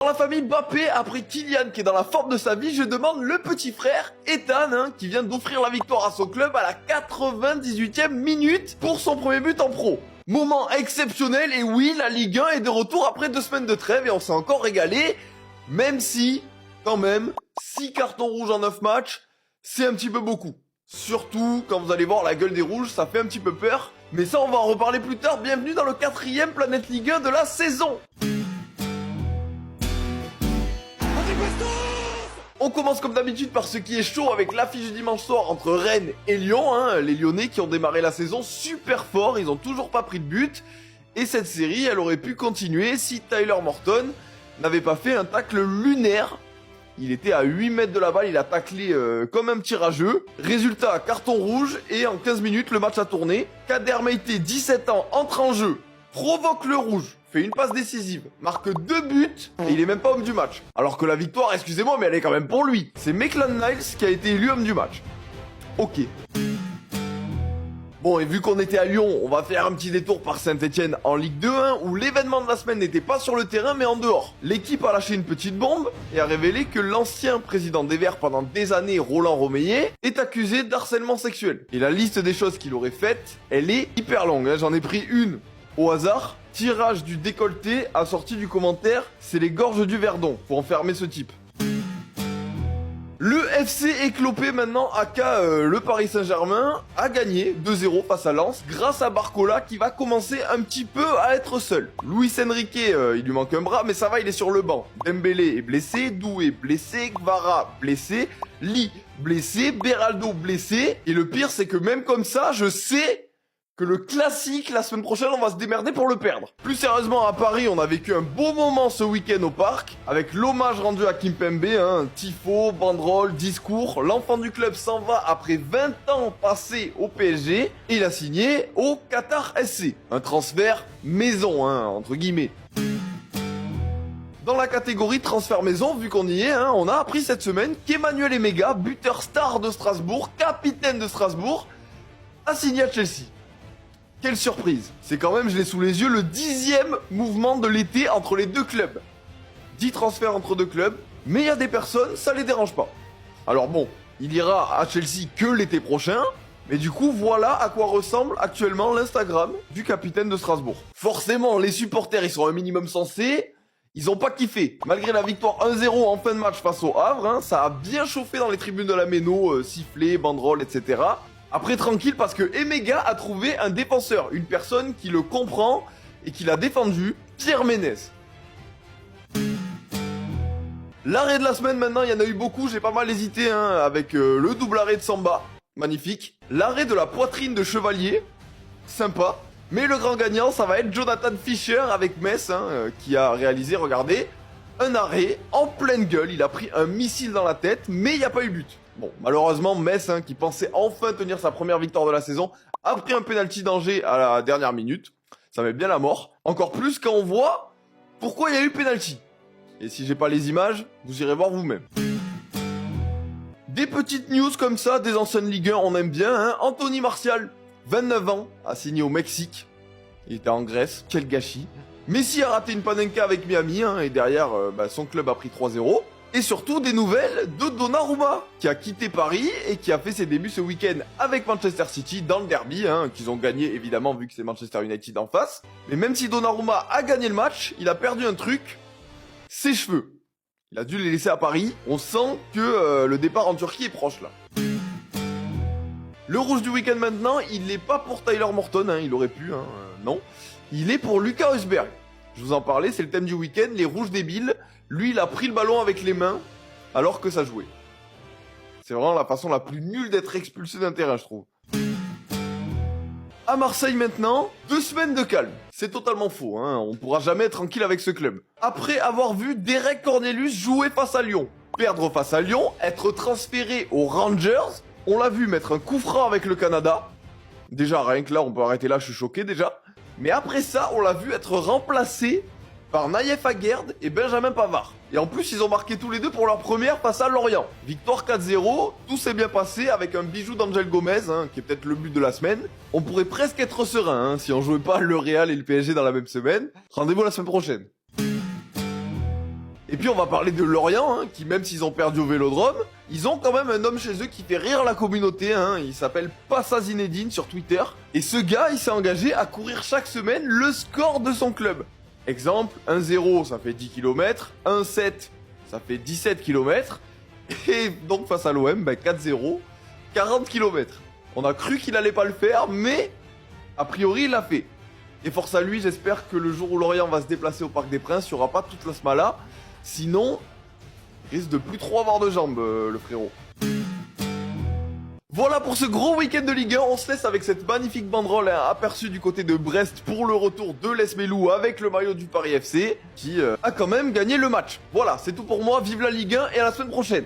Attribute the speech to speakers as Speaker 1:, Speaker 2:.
Speaker 1: Dans la famille Mbappé, après Kylian qui est dans la forme de sa vie, je demande le petit frère Ethan qui vient d'offrir la victoire à son club à la 98e minute pour son premier but en pro. Moment exceptionnel et oui, la Ligue 1 est de retour après 2 semaines de trêve et on s'est encore régalé, même si, quand même, 6 cartons rouges en 9 matchs, c'est un petit peu beaucoup. Surtout quand vous allez voir la gueule des rouges, ça fait un petit peu peur. Mais ça, on va en reparler plus tard. Bienvenue dans le 4e Planète Ligue 1 de la saison. On commence comme d'habitude par ce qui est chaud avec l'affiche du dimanche soir entre Rennes et Lyon. Les Lyonnais qui ont démarré la saison super fort, ils ont toujours pas pris de but. Et cette série, elle aurait pu continuer si Tyler Morton n'avait pas fait un tacle lunaire. Il était à 8 mètres de la balle, il a taclé comme un petit rageux. Résultat, carton rouge et en 15 minutes, le match a tourné. Kader Meïté, 17 ans, entre en jeu, provoque le rouge, fait une passe décisive, marque 2 buts et il est même pas homme du match. Alors que la victoire, excusez-moi, mais elle est quand même pour lui. C'est Maitland-Niles qui a été élu homme du match. Ok. Bon, et vu qu'on était à Lyon, on va faire un petit détour par Saint-Etienne en Ligue 2, où l'événement de la semaine n'était pas sur le terrain mais en dehors. L'équipe a lâché une petite bombe et a révélé que l'ancien président des Verts pendant des années, Roland Romeillet, est accusé d'harcèlement sexuel. Et la liste des choses qu'il aurait faites, elle est hyper longue, j'en ai pris une au hasard. Tirage du décolleté, assorti du commentaire, c'est les gorges du Verdon, pour enfermer ce type. Le FC éclopé maintenant, aka le Paris Saint-Germain, a gagné 2-0 face à Lens grâce à Barcola qui va commencer un petit peu à être seul. Luis Enrique, il lui manque un bras mais ça va, il est sur le banc. Dembélé est blessé, Doué blessé, Gvara blessé, Lee blessé, Beraldo blessé. Et le pire c'est que même comme ça, je sais que le classique, la semaine prochaine, on va se démerder pour le perdre. Plus sérieusement, à Paris, on a vécu un beau moment ce week-end au parc, avec l'hommage rendu à Kimpembe, tifo, banderole, discours. L'enfant du club s'en va après 20 ans passés au PSG, et il a signé au Qatar SC. Un transfert maison, entre guillemets. Dans la catégorie transfert maison, vu qu'on y est, on a appris cette semaine qu'Emmanuel Emega, buteur star de Strasbourg, capitaine de Strasbourg, a signé à Chelsea. Quelle surprise! C'est quand même, je l'ai sous les yeux, le 10e mouvement de l'été entre les deux clubs. 10 transferts entre deux clubs, mais il y a des personnes, ça les dérange pas. Alors bon, il ira à Chelsea que l'été prochain, mais du coup, voilà à quoi ressemble actuellement l'Instagram du capitaine de Strasbourg. Forcément, les supporters, ils sont un minimum sensés, ils ont pas kiffé. Malgré la victoire 1-0 en fin de match face au Havre, ça a bien chauffé dans les tribunes de la Méno, sifflets, banderoles, etc. Après, tranquille, parce que Emega a trouvé un défenseur, une personne qui le comprend et qui l'a défendu, Pierre Ménez. L'arrêt de la semaine maintenant, il y en a eu beaucoup, j'ai pas mal hésité avec le double arrêt de Samba, magnifique. L'arrêt de la poitrine de Chevalier, sympa. Mais le grand gagnant, ça va être Jonathan Fischer avec Metz, qui a réalisé, regardez, un arrêt en pleine gueule. Il a pris un missile dans la tête, mais il n'y a pas eu but. Bon, malheureusement, Metz, qui pensait enfin tenir sa première victoire de la saison, a pris un pénalty danger à la dernière minute. Ça met bien la mort. Encore plus quand on voit pourquoi il y a eu pénalty. Et si j'ai pas les images, vous irez voir vous-même. Des petites news comme ça, des anciennes Ligue 1, on aime bien. Anthony Martial, 29 ans, a signé au Mexique. Il était en Grèce, quel gâchis. Messi a raté une panenka avec Miami, et derrière, son club a pris 3-0. Et surtout des nouvelles de Donnarumma, qui a quitté Paris et qui a fait ses débuts ce week-end avec Manchester City dans le derby, qu'ils ont gagné évidemment vu que c'est Manchester United en face. Mais même si Donnarumma a gagné le match, il a perdu un truc, ses cheveux. Il a dû les laisser à Paris, on sent que le départ en Turquie est proche là. Le rouge du week-end maintenant, il n'est pas pour Tyler Morton, il aurait pu, non. Il est pour Lucas Husberg. Je vous en parlais, c'est le thème du week-end, les rouges débiles. Lui, il a pris le ballon avec les mains, alors que ça jouait. C'est vraiment la façon la plus nulle d'être expulsé d'un terrain, je trouve. À Marseille maintenant, 2 semaines de calme. C'est totalement faux, on pourra jamais être tranquille avec ce club. Après avoir vu Derek Cornelius jouer face à Lyon, perdre face à Lyon, être transféré aux Rangers, on l'a vu mettre un coup franc avec le Canada. Déjà, rien que là, on peut arrêter là, je suis choqué déjà. Mais après ça, on l'a vu être remplacé par Naïef Aguerd et Benjamin Pavard. Et en plus, ils ont marqué tous les deux pour leur première face à Lorient. Victoire 4-0, tout s'est bien passé avec un bijou d'Angel Gomez, qui est peut-être le but de la semaine. On pourrait presque être serein si on jouait pas le Real et le PSG dans la même semaine. Rendez-vous la semaine prochaine. Et puis on va parler de Lorient, hein, qui même s'ils ont perdu au Vélodrome, ils ont quand même un homme chez eux qui fait rire la communauté, hein. Il s'appelle Passa Zinedine sur Twitter. Et ce gars, il s'est engagé à courir chaque semaine le score de son club. Exemple, 1-0, ça fait 10 km, 1-7, ça fait 17 km, et donc face à l'OM, 4-0, 40 km. On a cru qu'il allait pas le faire, mais a priori il l'a fait. Et force à lui, j'espère que le jour où Lorient va se déplacer au Parc des Princes, il n'y aura pas toute la smala. Sinon, il risque de plus trop avoir de jambes, le frérot. Voilà pour ce gros week-end de Ligue 1, on se laisse avec cette magnifique banderole aperçue du côté de Brest pour le retour de l'Esmelou avec le maillot du Paris FC qui a quand même gagné le match. Voilà, c'est tout pour moi, vive la Ligue 1 et à la semaine prochaine.